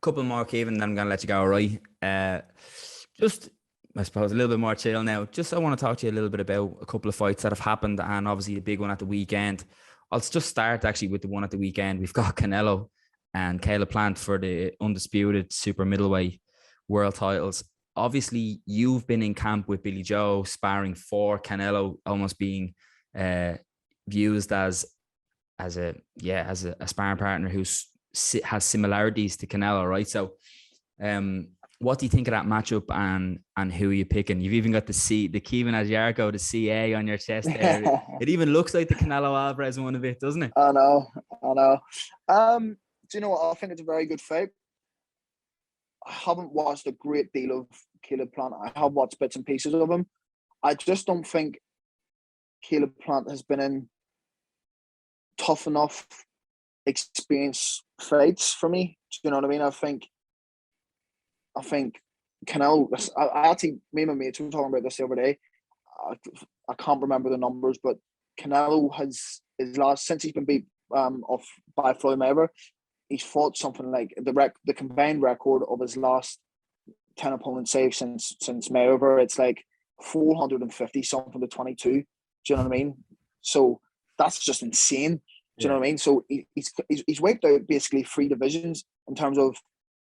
couple more, Kevin, and then I'm going to let you go, all right? Just, I suppose, a little bit more chill now. Just I want to talk to you a little bit about a couple of fights that have happened, and obviously the big one at the weekend. I'll just start actually with the one at the weekend. We've got Canelo and Caleb Plant for the undisputed super middleweight world titles. Obviously, you've been in camp with Billy Joe, sparring for Canelo, almost being used as a sparring partner who has similarities to Canelo, right? So, what do you think of that matchup, and who are you picking? You've even got the Kevin Agyarko, the CA on your chest there. It even looks like the Canelo Alvarez one a bit, doesn't it? I know. Do you know what? I think it's a very good fight. I haven't watched a great deal of Caleb Plant. I have watched bits and pieces of him. I just don't think Caleb Plant has been in tough enough experience fights for me. Do you know what I mean? I think Canelo, I actually, me and my mates were talking about this the other day. I can't remember the numbers, but Canelo has since he's been beat off by Floyd Mayweather, he's fought something like the combined record of his last 10 opponents saved since Mayweather. It's like 450 something to 22. Do you know what I mean? So that's just insane. Do you know what I mean? So he's wiped out basically 3 divisions in terms of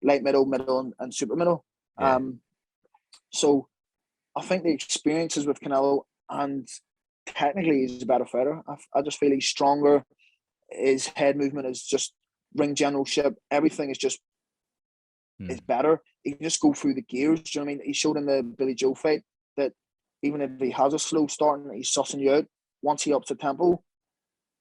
light middle, and super middle. Yeah. So I think the experiences with Canelo, and technically he's a better fighter. I just feel he's stronger. His head movement is just ring generalship. Everything is just is better. He can just go through the gears. Do you know what I mean? He showed in the Billy Joe fight that even if he has a slow start and he's sussing you out, once he ups the tempo,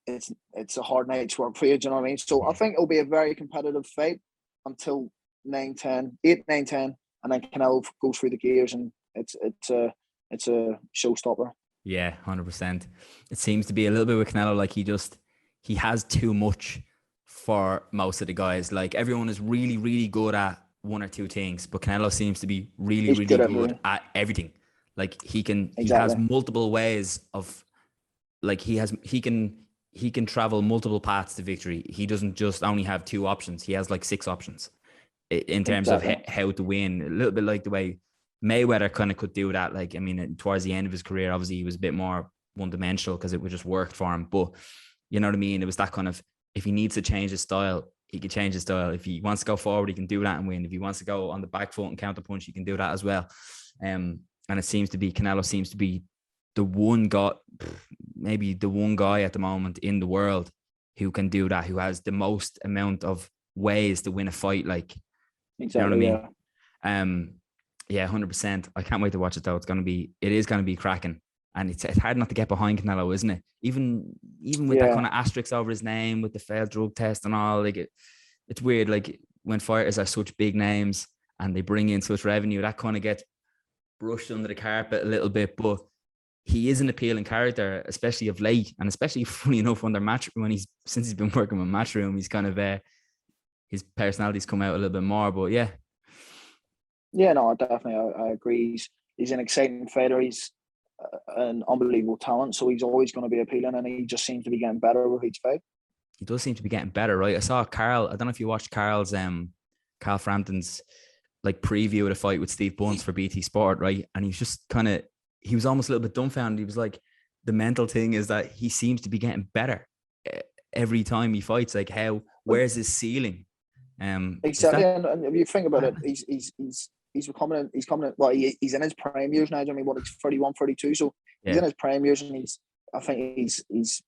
it's a hard night's work for you. Do you know what I mean? So I think it'll be a very competitive fight until 8, 9, 10, and then Canelo goes through the gears, and it's a showstopper. Yeah, 100%. It seems to be a little bit with Canelo, like he has too much for most of the guys. Like everyone is really, really good at 1 or 2 things, but Canelo seems to be really good at everything. Like he has multiple ways of, like he can travel multiple paths to victory. He doesn't just only have 2 options. He has like 6 options in terms of how to win. A little bit like the way Mayweather kind of could do that. Like, I mean, towards the end of his career, obviously he was a bit more one-dimensional because it would just work for him. But you know what I mean? It was that kind of, if he needs to change his style, he can change his style. If he wants to go forward, he can do that and win. If he wants to go on the back foot and counter punch, he can do that as well. And it seems to be, Canelo seems to be the one guy, maybe the one guy at the moment in the world who can do that, who has the most amount of ways to win a fight. Like, exactly, you know what I mean? Yeah, 100%. I can't wait to watch it though. It is going to be cracking. And it's hard not to get behind Canelo, isn't it? Even with that kind of asterisk over his name, with the failed drug test and all, like it's weird. Like when fighters are such big names and they bring in such revenue, that kind of gets brushed under the carpet a little bit. But he is an appealing character, especially of late, and especially funny enough since he's been working with Matchroom, he's kind of his personality's come out a little bit more. But yeah, no, definitely, I agree. He's an exciting fighter. He's an unbelievable talent, so he's always going to be appealing, and he just seems to be getting better with each fight. He does seem to be getting better, right? I saw Carl. I don't know if you watched Carl Frampton's like preview of the fight with Steve Bunce for BT Sport, right? And he's just he was almost a little bit dumbfounded. He was like, the mental thing is that he seems to be getting better every time he fights. Like, where's his ceiling? Exactly, and if you think about it, he's coming in. Well, he's in his prime years now. I mean, he's 31, 32, so he's in his prime years, and I think he's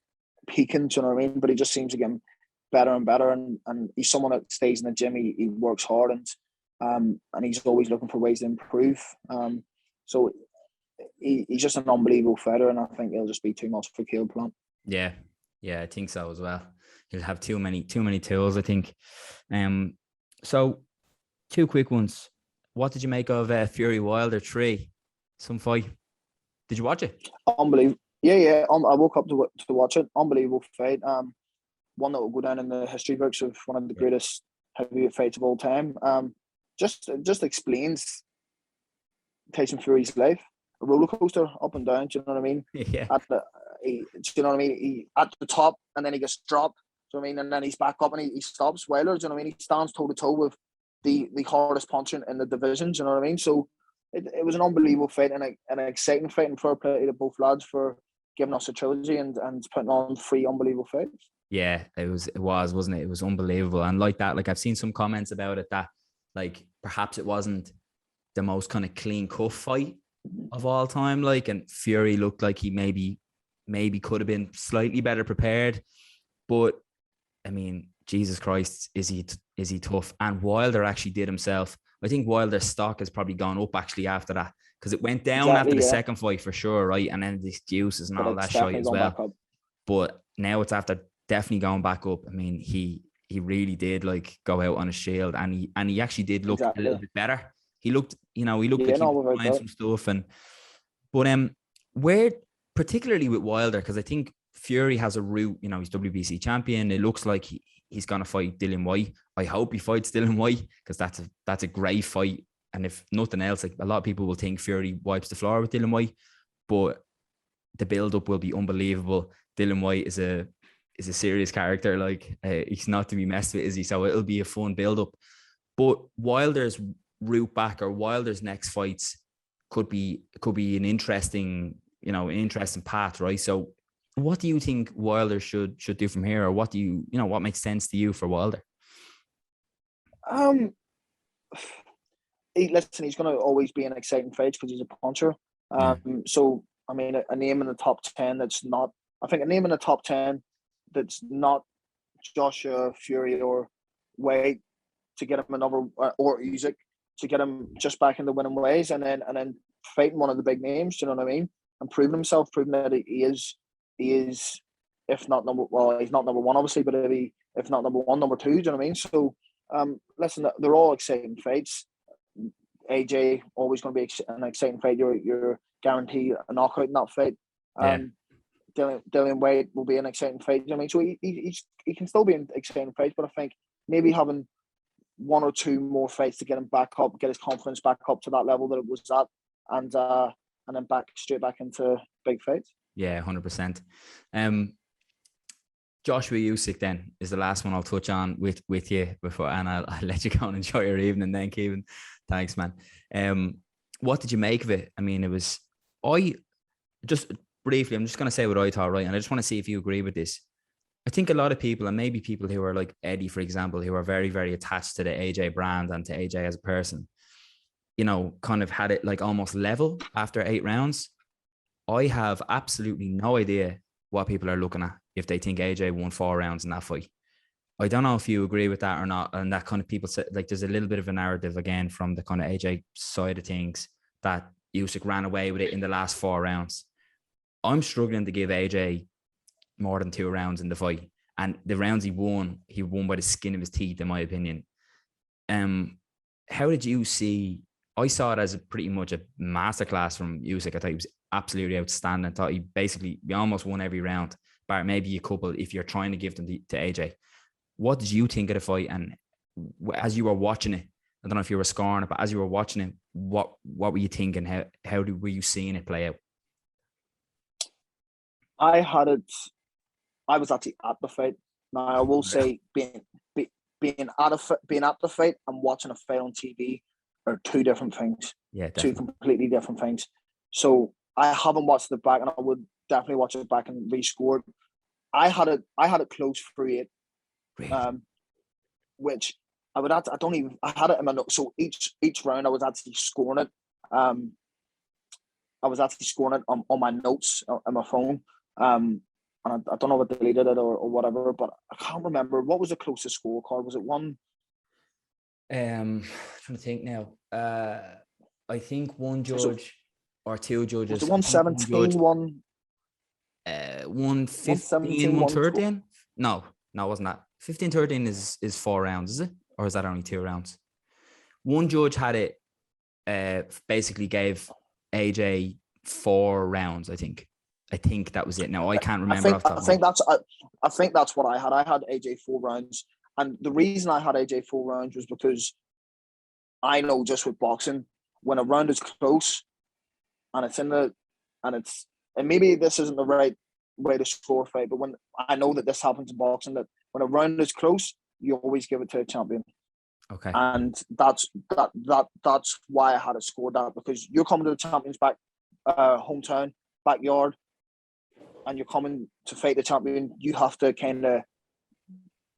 peaking. Do you know what I mean? But he just seems to get better and better, and he's someone that stays in the gym. He works hard, and he's always looking for ways to improve. So he's just an unbelievable fighter, and I think it'll just be too much for Caleb Plant. Yeah, I think so as well. He'll have too many tools, I think. So 2 quick ones. What did you make of Fury Wilder 3? Some fight. Did you watch it? Unbelievable. Yeah. I woke up to watch it. Unbelievable fight. One that will go down in the history books of one of the greatest heavyweight fights of all time. Just explains Tyson Fury's life. A roller coaster up and down. Do you know what I mean? Yeah. Do you know what I mean? He at the top, and then he gets dropped. Do you know what I mean? And then he's back up and he stops Wilder. Do you know what I mean? He stands toe to toe with the hardest puncher in the divisions. You know what I mean? So it was an unbelievable fight and an exciting fight, and fair play to both lads for giving us a trilogy and putting on 3 unbelievable fights. Yeah, wasn't it? It was unbelievable. And like that, like I've seen some comments about it that like perhaps it wasn't the most kind of clean cut fight of all time. Like, and Fury looked like he maybe could have been slightly better prepared. But I mean, Jesus Christ, is he tough? And Wilder actually did himself. I think Wilder's stock has probably gone up actually after that, because it went down after the second fight for sure, right? And then the excuses and all that shit as well. But now it's after definitely going back up. I mean, he really did like go out on a shield, and he actually did look a little bit better. He looked like he was trying some stuff. But where particularly with Wilder, because I think Fury has a route, he's WBC champion. It looks like he's going to fight Dillian Whyte. I hope he fights Dillian Whyte, because that's a great fight. And if nothing else, like a lot of people will think Fury wipes the floor with Dillian Whyte, but the build-up will be unbelievable. Dillian Whyte is a serious character. Like he's not to be messed with, is he? So it'll be a fun build-up. But Wilder's route back, or Wilder's next fights, could be an interesting path, right? So what do you think Wilder should do from here, or what do what makes sense to you for Wilder? Listen, he's going to always be an exciting fight because he's a puncher. So I mean, a name in the top 10 that's not, I think a name in the top 10 that's not Joshua, Fury, or Wade, to get him another, or USYK, to get him just back in the winning ways, and then fighting one of the big names. Do you know what I mean? And proving himself, proving that he is, if not he's not number one obviously, but if not number one, number two. Do you know what I mean? So listen, they're all exciting fights. AJ always going to be an exciting fight. You're guaranteed a knockout in that fight. Dillian Whyte will be an exciting fight. You know what I mean? So he can still be an exciting fight, but I think maybe having 1 or 2 more fights to get him back up, get his confidence back up to that level that it was at, and then straight back into big fights. Yeah, 100%. Joshua USYK then is the last one I'll touch on with you before, and I'll let you go and enjoy your evening then, Kevin. Thanks, man. What did you make of it? I mean, just briefly, I'm just going to say what I thought, right? And I just want to see if you agree with this. I think a lot of people, and maybe people who are like Eddie, for example, who are very, very attached to the AJ brand and to AJ as a person, kind of had it like almost level after 8 rounds. I have absolutely no idea what people are looking at if they think AJ won 4 rounds in that fight. I don't know if you agree with that or not. And that kind of people say, like, there's a little bit of a narrative again from the kind of AJ side of things that USYK ran away with it in the last 4 rounds. I'm struggling to give AJ more than 2 rounds in the fight. And the rounds he won by the skin of his teeth, in my opinion. How did you see? I saw it as pretty much a masterclass from USYK. I thought he was absolutely outstanding. I thought he almost won every round, bar maybe a couple if you're trying to give them to AJ. What did you think of the fight? And as you were watching it, I don't know if you were scoring it, but as you were watching it, what were you thinking? How were you seeing it play out? I was actually at the fight. Now I will say, being at the fight and watching a fight on TV are 2 different things. Yeah, definitely. 2 completely different things. So I haven't watched it back, and I would definitely watch it back and rescore. I had it close 3-8, which I had it in my notes. So each round I was actually scoring it. I was actually scoring it on my notes on my phone. And I don't know if I deleted it or whatever, but I can't remember. What was the closest scorecard? Was it 1? Trying to think now. I think 1 judge or 2 judges. Was it 117, 115, 113? No, it wasn't that. 15-13 is 4 rounds, is it? Or is that only 2 rounds? 1 judge had it, basically gave AJ 4 rounds, I think. I think that was it. No, I can't remember. I think that's what I had. I had AJ 4 rounds, and the reason I had AJ 4 rounds was because I know just with boxing, when a round is close, and maybe this isn't the right way to score a fight, but when I know that this happens in boxing, that when a round is close, you always give it to a champion. Okay. And that's why I had to score that, because you're coming to the champions hometown, backyard, and you're coming to fight the champion. You have to kind of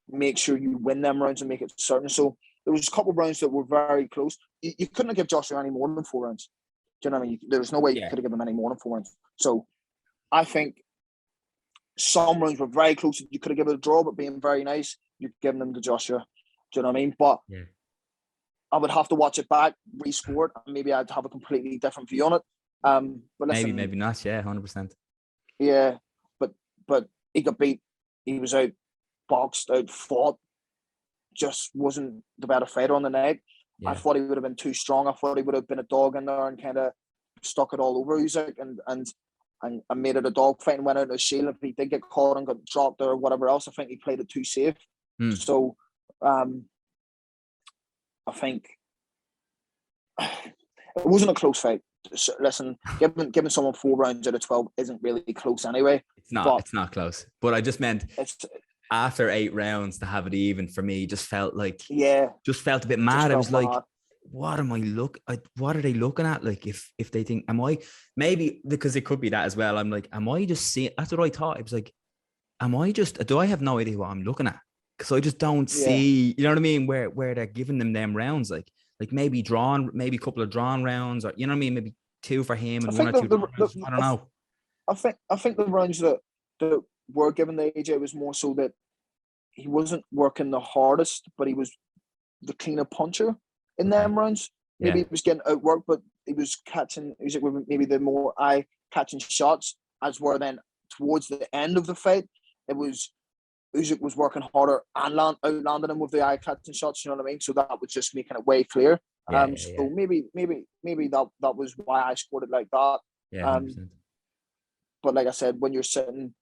make sure you win them rounds and make it certain. So there was a couple of rounds that were very close. You couldn't have given Joshua any more than 4 rounds. Do you know what I mean? There was no way you could have given him any more than 4 rounds. So I think some rounds were very close. You could have given it a draw, but being very nice, you're giving them to Joshua. Do you know what I mean? But I would have to watch it back, rescore it, and maybe I'd have a completely different view on it. But listen, maybe not. Yeah, 100%. Yeah, but he got beat. He was out, boxed, out, fought. Just wasn't the better fighter on the night. I thought he would have been too strong. I thought he would have been a dog in there and kind of stuck it all over USYK and made it a dog fight and went out of the shield. If he did get caught and got dropped or whatever else, I think he played it too safe. So I think it wasn't a close fight. Listen, giving someone 4 rounds out of 12 isn't really close anyway. It's not close. But I just meant after 8 rounds to have it even, for me, just felt like just felt a bit mad. I was like, what are they looking at? Like, if they think, maybe because it could be that as well. I'm like, am I just seeing? That's what I thought. It was like, do I have no idea what I'm looking at? Because I just don't see, you know what I mean? Where they're giving them rounds, like maybe a couple of drawn rounds, or you know what I mean? Maybe 2 for him and 1 or 2 rounds. I don't know. I think the rounds that were given to AJ was more so that he wasn't working the hardest, but he was the cleaner puncher in them rounds. Maybe he was getting outworked, but he was catching USYK with maybe the more eye-catching shots, as were then towards the end of the fight. It was USYK was working harder and outlanding him with the eye-catching shots, you know what I mean? So that was just making it way clear. So maybe that was why I scored it like that. Yeah, 100%. But like I said, when you're sitting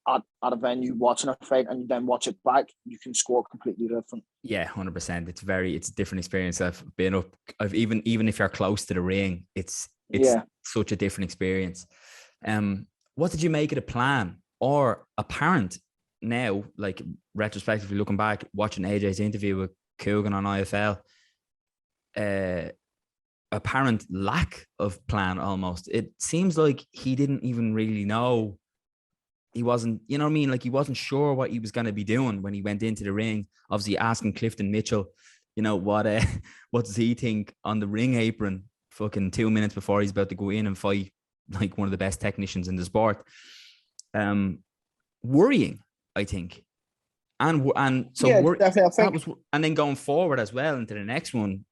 at a venue watching a fight and you then watch it back, you can score completely different. Yeah, 100%. It's a different experience. I've been up. Even if you're close to the ring, it's such a different experience. What did you make of the plan or apparent now, like retrospectively looking back, watching AJ's interview with Coogan on IFL? Apparent lack of plan almost. It seems like he didn't even really know. He wasn't, you know what I mean? Like, he wasn't sure what he was going to be doing when he went into the ring. Obviously asking Clifton Mitchell, you know, what does he think on the ring apron fucking 2 minutes before he's about to go in and fight like one of the best technicians in the sport. Worrying, I think. And so definitely. And then going forward as well into the next one,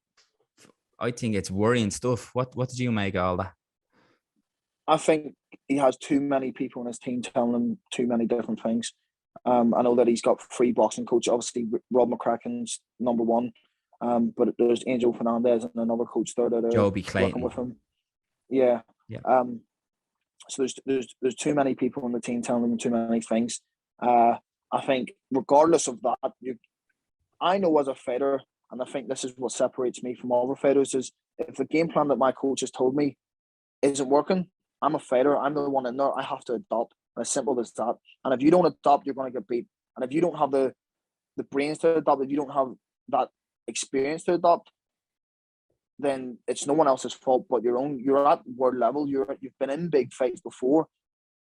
I think it's worrying stuff. What did you make of all that? I think he has too many people in his team telling him too many different things. I know that he's got 3 boxing coaches. Obviously, Rob McCracken's number 1, but there's Angel Fernandez and another coach there that are working with him. Yeah. So there's too many people in the team telling him too many things. I think regardless of that, I know as a fighter, and I think this is what separates me from other fighters, is if the game plan that my coach has told me isn't working, I'm a fighter. I'm the one in there. I have to adopt. And as simple as that. And if you don't adopt, you're going to get beat. And if you don't have the brains to adopt, if you don't have that experience to adopt, then it's no one else's fault but your own. You're at world level. You've been in big fights before.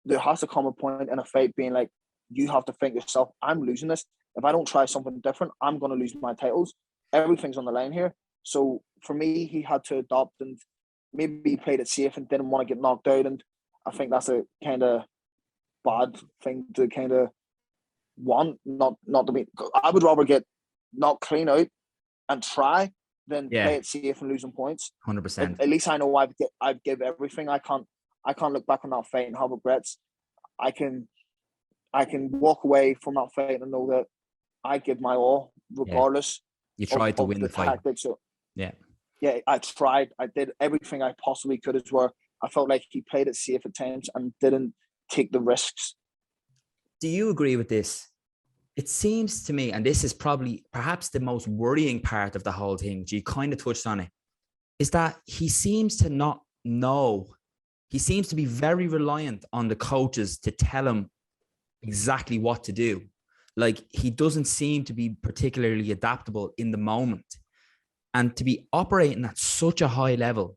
There has to come a point in a fight being like, you have to think yourself, I'm losing this. If I don't try something different, I'm going to lose my titles. Everything's on the line here. So for me, he had to adopt, and maybe he played it safe and didn't want to get knocked out. And I think that's a kind of bad thing to kind of want, not to be. I would rather get knocked clean out and try than play it safe and losing points. 100%. At least I know I've give everything. I can't look back on that fight and have regrets. I can walk away from that fight and know that I give my all, regardless. You tried to win the fight. Tactics. Yeah, I tried. I did everything I possibly could as well. I felt like he played it safe at times and didn't take the risks. Do you agree with this? It seems to me, and this is perhaps the most worrying part of the whole thing, which you kind of touched on it, is that he seems to not know. He seems to be very reliant on the coaches to tell him exactly what to do. Like, he doesn't seem to be particularly adaptable in the moment. And to be operating at such a high level,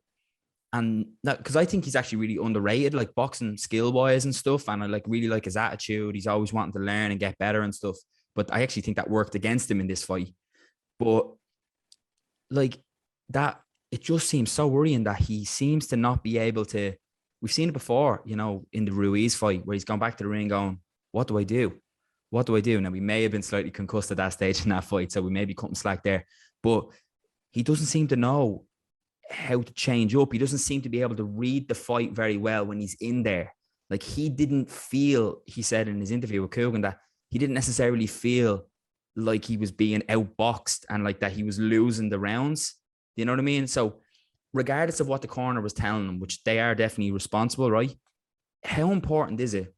and that, because I think he's actually really underrated, like boxing skill wise and stuff. And I like really like his attitude. He's always wanting to learn and get better and stuff. But I actually think that worked against him in this fight. But like that, it just seems so worrying that he seems to not be able to. We've seen it before, you know, in the Ruiz fight where he's gone back to the ring going, what do I do? What do I do? Now, we may have been slightly concussed at that stage in that fight, so we may be cutting slack there. But he doesn't seem to know how to change up. He doesn't seem to be able to read the fight very well when he's in there. Like he didn't feel, he said in his interview with Coogan, that he didn't necessarily feel like he was being outboxed and like that he was losing the rounds. You know what I mean? So regardless of what the corner was telling him, which they are definitely responsible, right? How important is it?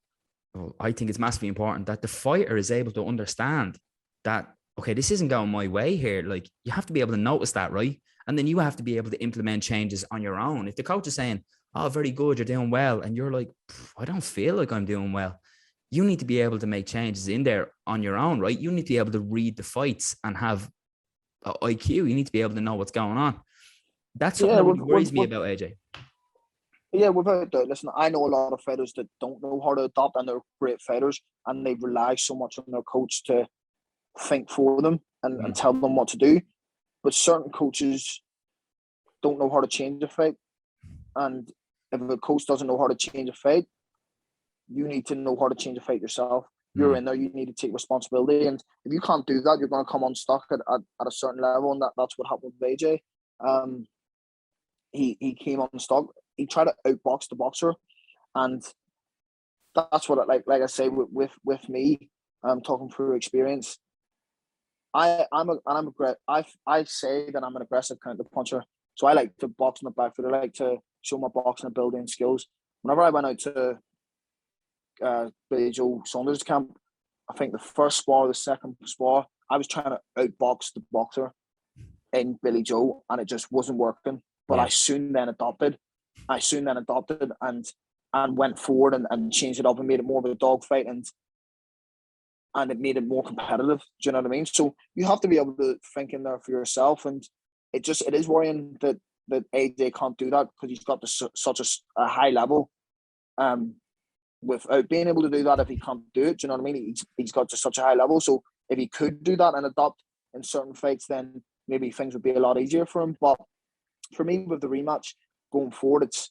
Well, I think it's massively important that the fighter is able to understand that, okay, this isn't going my way here. Like you have to be able to notice that, right? And then you have to be able to implement changes on your own. If the coach is saying, oh, very good, you're doing well, and you're like, I don't feel like I'm doing well, you need to be able to make changes in there on your own, right? You need to be able to read the fights and have IQ. You need to be able to know what's going on. That's something that really worries me about AJ. Yeah, without doubt. Listen, I know a lot of fighters that don't know how to adopt, and they're great fighters, and they rely so much on their coach to think for them and tell them what to do. But certain coaches don't know how to change a fight. And if a coach doesn't know how to change a fight, you need to know how to change a fight yourself. You're in there, you need to take responsibility. And if you can't do that, you're going to come unstuck at a certain level. And that's what happened with AJ. He came unstuck. He tried to outbox the boxer. And that's what, like I say, with me, talking through experience, I say that I'm an aggressive counter puncher. So I like to box in the back foot. I like to show my boxing ability and skills. Whenever I went out to Billy Joe Saunders camp, I think the first spar, the second spar, I was trying to outbox the boxer in Billy Joe, and it just wasn't working. But I soon then adopted and went forward and changed it up and made it more of a dogfight, and it made it more competitive. Do you know what I mean? So you have to be able to think in there for yourself, and it is worrying that AJ can't do that because he's got such a high level. Without being able to do that, if he can't do it, do you know what I mean? He's got just such a high level. So if he could do that and adopt in certain fights, then maybe things would be a lot easier for him. But for me, with the rematch going forward, it's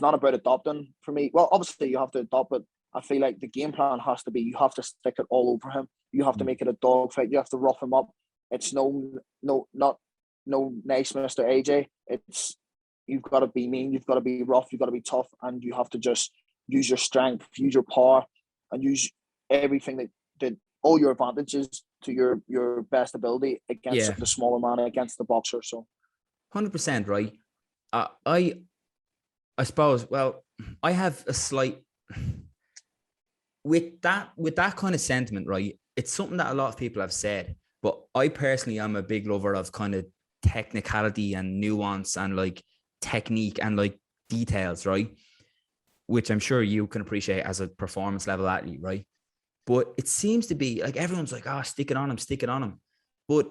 not about adopting for me. Well, obviously you have to adopt, but I feel like the game plan has to be, you have to stick it all over him. You have to make it a dog fight. You have to rough him up. It's no nice Mr. AJ. It's, you've got to be mean, you've got to be rough, you've got to be tough, and you have to just use your strength, use your power, and use everything that all your advantages to your best ability against the smaller man, against the boxer. So 100% right. I suppose, well, I have a slight with that kind of sentiment, right? It's something that a lot of people have said, but I personally am a big lover of kind of technicality and nuance and like technique and like details, right? Which I'm sure you can appreciate as a performance level athlete, right? But it seems to be like everyone's like, stick it on him. But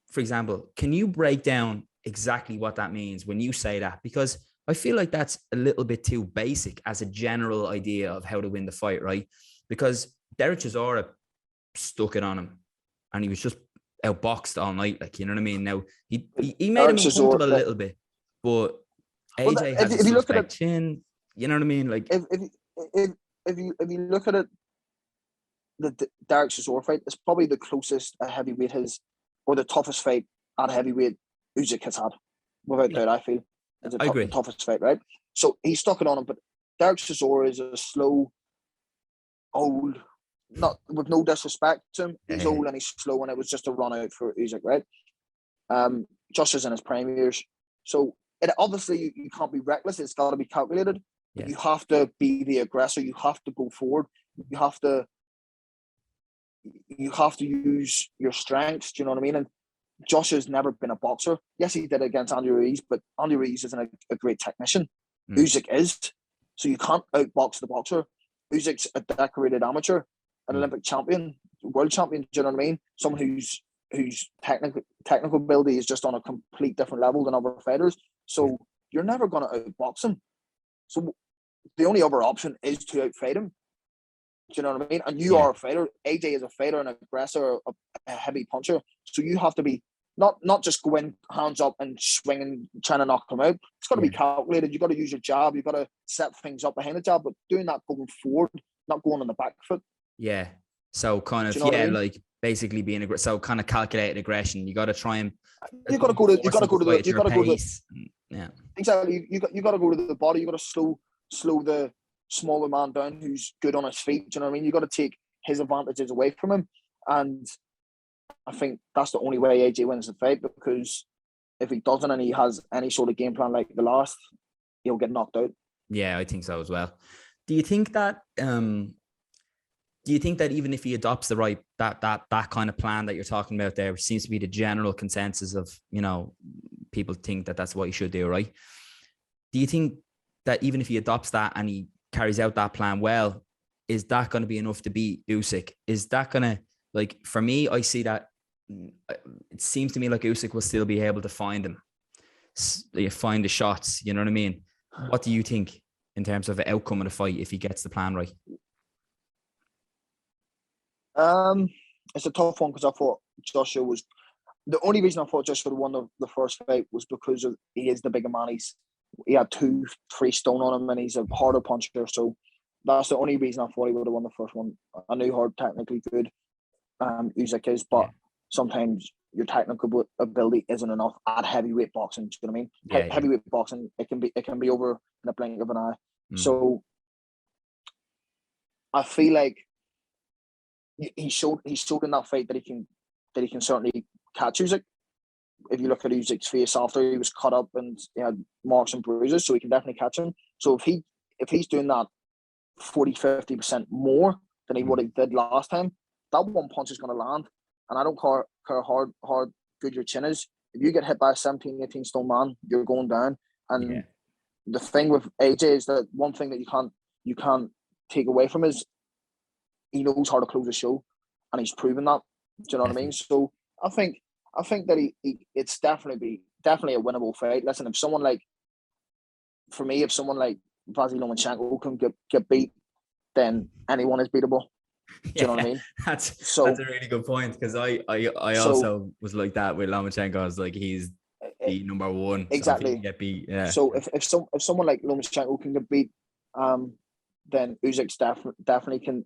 for example, can you break down exactly what that means when you say that? Because I feel like that's a little bit too basic as a general idea of how to win the fight, right? Because Derek Chisora stuck it on him and he was just outboxed all night, like, you know what I mean? Now, he made him uncomfortable a little bit, but AJ has a suspect chin, you know what I mean? Like, if you look at it, the Derek Chisora fight is probably the closest a heavyweight has, or the toughest fight at heavyweight USYK has had, without doubt. I feel it's the toughest fight, right? So he stuck it on him, but Derek Chisora is a slow, old, not with no disrespect to him, he's old and he's slow, and it was just a run out for USYK, right? Josh is in his prime years, so it obviously you can't be reckless. It's got to be calculated. Yeah. You have to be the aggressor. You have to go forward. You have to use your strengths. Do you know what I mean? And Josh has never been a boxer. Yes, he did against Andy Ruiz, but Andy Ruiz isn't a great technician. USYK is, so you can't outbox the boxer. USYK's a decorated amateur, an Olympic champion, world champion. Do you know what I mean? Someone whose technical ability is just on a complete different level than other fighters. So you're never going to outbox him. So the only other option is to outfight him. Do you know what I mean? And you are a fighter. AJ is a fighter, an aggressor, a heavy puncher. So you have to be not just go in hands up and swing and trying to knock him out. It's got to be calculated. You've got to use your jab. You've got to set things up behind the jab, but doing that going forward, not going on the back foot. Yeah. So kind of, I mean? Like basically being so kind of calculated aggression. You got to try and you got to go to the yeah. Exactly. You got to go to the body. You got to slow the smaller man down who's good on his feet. Do you know what I mean? You got to take his advantages away from him, and I think that's the only way AJ wins the fight, because if he doesn't and he has any sort of game plan like the last, he'll get knocked out. Yeah, I think so as well. Do you think that even if he adopts the right that kind of plan that you're talking about there, which seems to be the general consensus of, you know, people think that that's what he should do, right? Do you think that even if he adopts that and he carries out that plan well, is that going to be enough to beat Usyk? Is that going to, like, for me, I see that it seems to me like Usyk will still be able to find him, find the shots. You know what I mean? What do you think in terms of the outcome of the fight if he gets the plan right? It's a tough one, because I thought Joshua was the only reason I thought Joshua won the first fight was because he is the bigger man. He had 2-3 stone on him, and he's a harder puncher. So that's the only reason I thought he would have won the first one. I knew how technically good Usyk is, but sometimes your technical ability isn't enough at heavyweight boxing. Do you know what I mean? Heavyweight boxing, it can be over in a blink of an eye. So I feel like he showed in that fight that he can certainly catch Usyk. If you look at Usyk's face after he was cut up and he had marks and bruises, so he can definitely catch him. So if he's doing that 40-50% more than he would have did last time, that one punch is going to land. And I don't care how good your chin is. If you get hit by a 17-18 stone man, you're going down. And the thing with AJ is that one thing that you can't take away from is he knows how to close a show, and he's proven that. Do you know what I mean? So I think that it's definitely a winnable fight. Listen, if someone like Vasily Lomachenko can get beat, then anyone is beatable. Do you know what I mean? That's a really good point, because I also was like that with Lomachenko. I was like, he's the number one. Exactly. So if he can get beat, So if someone like Lomachenko can get beat, then Usyk's definitely can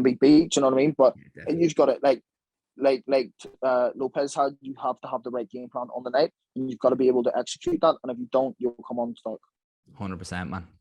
be beat. Do you know what I mean? But you've got it like Lopez had. You have to have the right game plan on the night, and you've got to be able to execute that. And if you don't, you'll come unstuck. 100%, man.